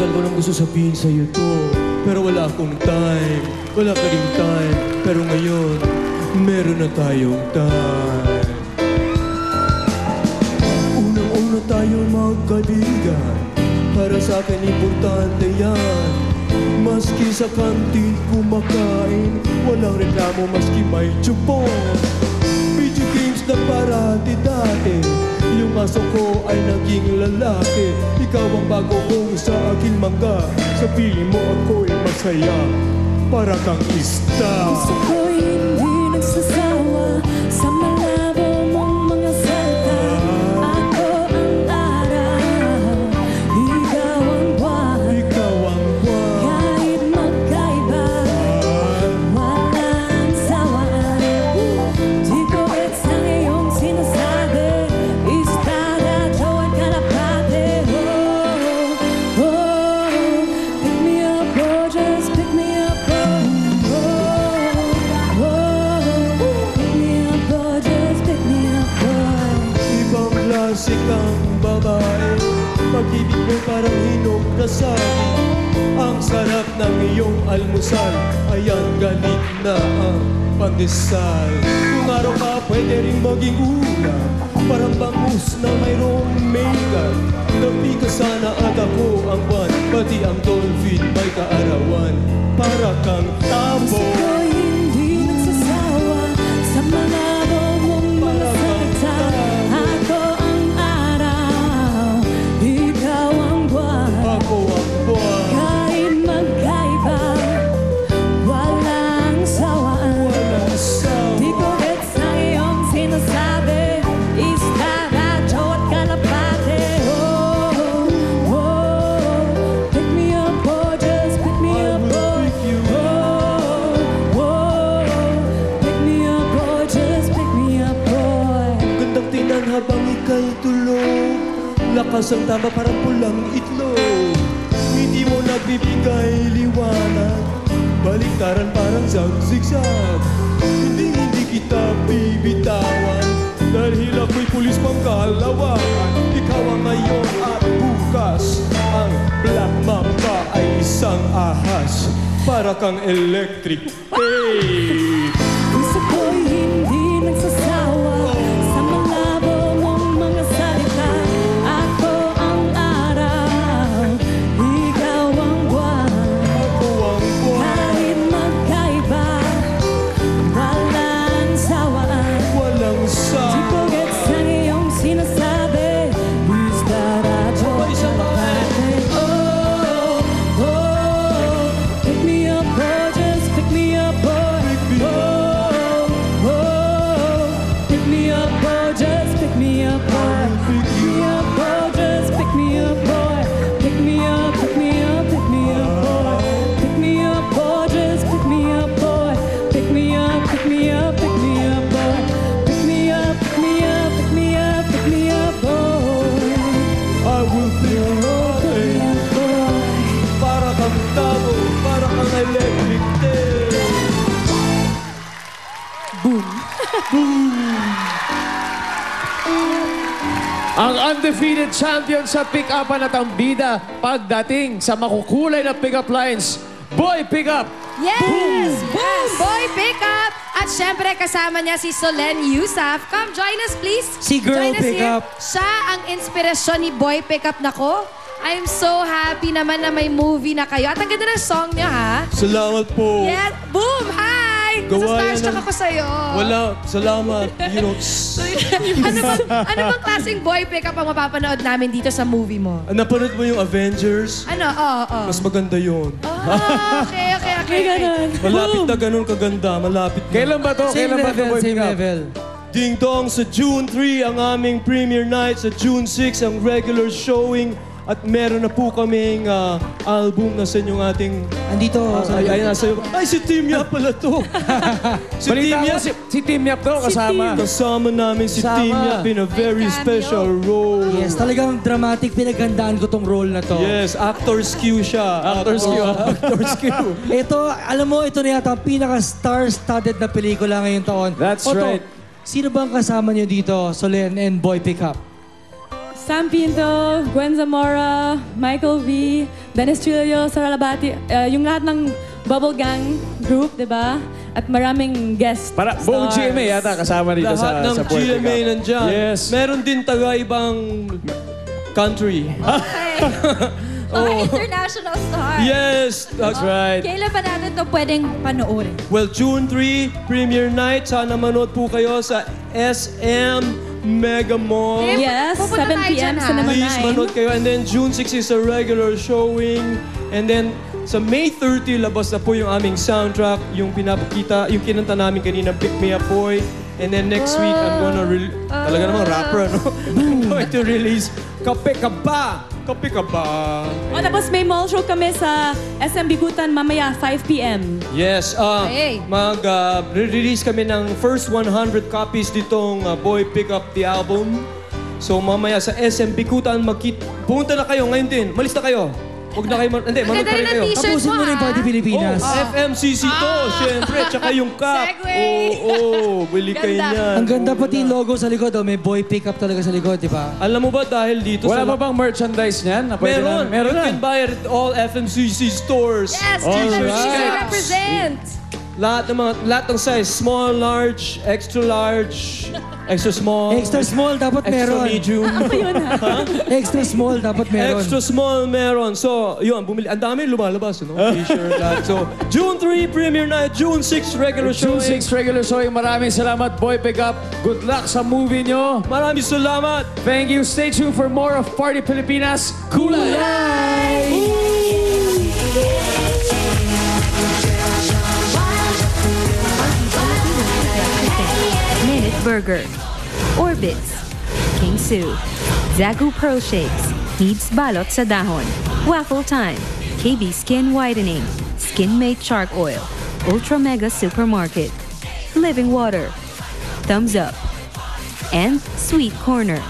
Matagal ko nang gusto sabihin sa'yo to, pero wala akong time. Wala ka rin time, pero ngayon, meron na tayong time. Unang-una tayo magkaibigan, para sa akin importante yan. Maski sa kantin kumakain, walang reklamo maski may chupon. Video games na parati dati, yung aso ko ay naging lalaki. Ikaw ang bago kong sa aking mangga, sa piling mo ako'y masaya, para kang star. Gusto ko hindi nagsasawa sa malabo mong mga salita. Ako ang araw, ikaw ang buwan. Ikaw ang buwan. Kahit magkaiba, walang sawaan. Di ko gets ang iyong sinasabi, istada, jowa, kalapate. Oh, oh, pick me up, oh, just pick me up, oh. Ibang klase kang babae, pag-ibig mo parang hinog na saging. Ang sarap ng iyong almusal, ayan galit na ang pandesal. Kung araw ka pwede rin maging ulam, parang bangus na mayroong makeup. Tabi ka sana at ako ang buwan, pati ang dolphin may kaarawan, para kang tabo. Gusto ko hindi nagsasawa sa malabo mong mga salita. Ako ang araw, ikaw ang buwan. Ako ang buwan. Kahit magkaiba, walang sawaan. Walang sawa. Di ko gets ang iyong sinasabi, istada, jowa, kalapate. Oh, oh, pick me up, oh, just pick me I up, will oh. pick you Oh, oh, pick me up, oh, just pick me up, boy. Gandang tingnan habang ika'y tulog, lakas ang tama parang pulang itlog. Hindi mo nagbibigay liwanag, baliktaran parang zag-zigzag. Hindi kita bibitawan, dahil ako'y pulis pang kalawakan. Ikaw ang ngayon at bukas, ang Black Mamba ay isang ahas, para kang electric tape. Gusto ko hindi nagsasawa sa malabo mong mga salita. Ako ang araw, ikaw ang buwan. Ako ang buwan. Kahit magkaiba, walang sawaan. Walang Di ko sawa. gets ang iyong sinasabi, istada, jowa, kalapate. Oh, oh, pick me up, oh, just pick me up, boy. Oh, oh, pick me up, oh, just pick me up, boy. Pick me up, oh, just pick me up, boy. Pick me up, pick me up, pick me up, boy. Pick me up, oh, just pick me up, boy. Pick me up, pick me up, pick me up, boy. Pick me up, pick me up, pick me up, pick me up, boy. I will pick you up, Pick me eh. up, boy. Para kang tabo, para kang electric tape. Ang undefeated champion sa pick-upan at ang bida pagdating sa makukulay na pick-up lines, Boy Pick-up! Yes! Boom! Boy Pickup! At syempre kasama niya si Solen Yusaf. Come join us please. Si Girl Join us Pickup. here. Siya ang inspirasyon ni Boy Pickup nako. I'm so happy naman na may movie na kayo. At ang ganda ng song niyo ha. Salamat po. Yes! Boom! Hi! Gawa yan Nasa-starstruck ng- ako sa'yo. Wala, salamat. You know, ano bang klaseng Boy Pickup ang mapapanood namin dito sa movie mo? napanood mo yung Avengers? Ano? Oo. Mas maganda yun. Okay. Malapit na ganun kaganda. Malapit na. Kailan ba to? Same Kailan ba to, level, Boy same Pick-up? level. Ding Dong, sa June 3 ang aming premiere night. Sa June 6 ang regular showing. At meron na po kaming album na sa inyong ating... Andito. Ay, nasa iyo. Ay, si Team Yap pala to. Si Balita Team ko, Yap. si Team Yap to, kasama. Kasama namin si Kasama. Team Yap in a very May cameo. special role. Yes, talagang dramatic. Pinagandaan ko tong role na to. Yes, actor's cue siya. Actor's cue. Actor's cue. Ito, alam mo, ito na yata ang pinaka-star-studded na pelikula ngayong taon. That's Otto, right. Sino bang kasama niyo dito, Solen and Boy Pickup? Sam Pinto, Gwen Zamora, Michael V, Dennis Trillo, Sara Labati, yung lahat ng Bubble Gang group, di ba? At maraming guest Para buong stars. GMA yata kasama dito Lahat ng sa Boy Pick GMA Up. nandyan. Yes. Meron din taga-ibang country. Mga international star. Yes, that's right. Kailan ba natin ito pwedeng panoorin? Well, June 3, premiere night. Sana manood po kayo sa SM Mega Mall. Yes, Pupunta 7 tayo p.m. dyan, ha? Cinema Please 9. manood kayo. And then June 6 is a regular showing. And then sa May 30, labas na po yung aming soundtrack, yung pinapakita, yung kinanta namin kanina, Pick Me Up Boy. And then next week, I'm gonna talaga namang rapper, no? I'm going to release Kape Ka Ba? Kape Ka Ba? O, tapos may mall show kami sa SM Bikutan mamaya, 5 p.m. Yes, Hey. release kami ng first 100 copies ditong Boy Pick Up the Album. So mamaya sa SM Bikutan, pumunta na kayo ngayon din. Malis na kayo. Huwag na kayo, hindi, manood Ganda pa rin rin kayo. ng t-shirt Tapusin mo, mo na yung Party ha? Pilipinas. FMCC to, syempre. Tsaka yung cup. Segway. Bili kayo Ganda. niyan. Ang ganda pati yung logo sa likod, oh. May boy pick up talaga sa likod, di ba? Alam mo ba dahil dito Wala sa... ba bang merchandise niyan? Na pwede Meron. na? Meron You na. can buy it at all FMCC stores. Yes, Alright. FMCC represent. Lahat ng size. Small, large, extra small. Extra small dapat Extra meron. medium. Extra small dapat meron. Extra small meron. So, yun, bumili. Ang dami lumalabas, no? T-shirt, lahat. So, June 3, premiere night. June 6, regular June showing. 6 regular showing. Maraming salamat, Boy Pick Up. Good luck sa movie nyo. Maraming salamat. Thank you. Stay tuned for more of Party Pilipinas. Kulay! Minute Burger, Orbits, King Su, Zagu Pro Shakes, Needs Balot sa Dahon, Waffle Time, KB Skin Whitening, Skin Mate Shark Oil, Ultra Mega Supermarket, Living Water, Thumbs Up, and Sweet Corner.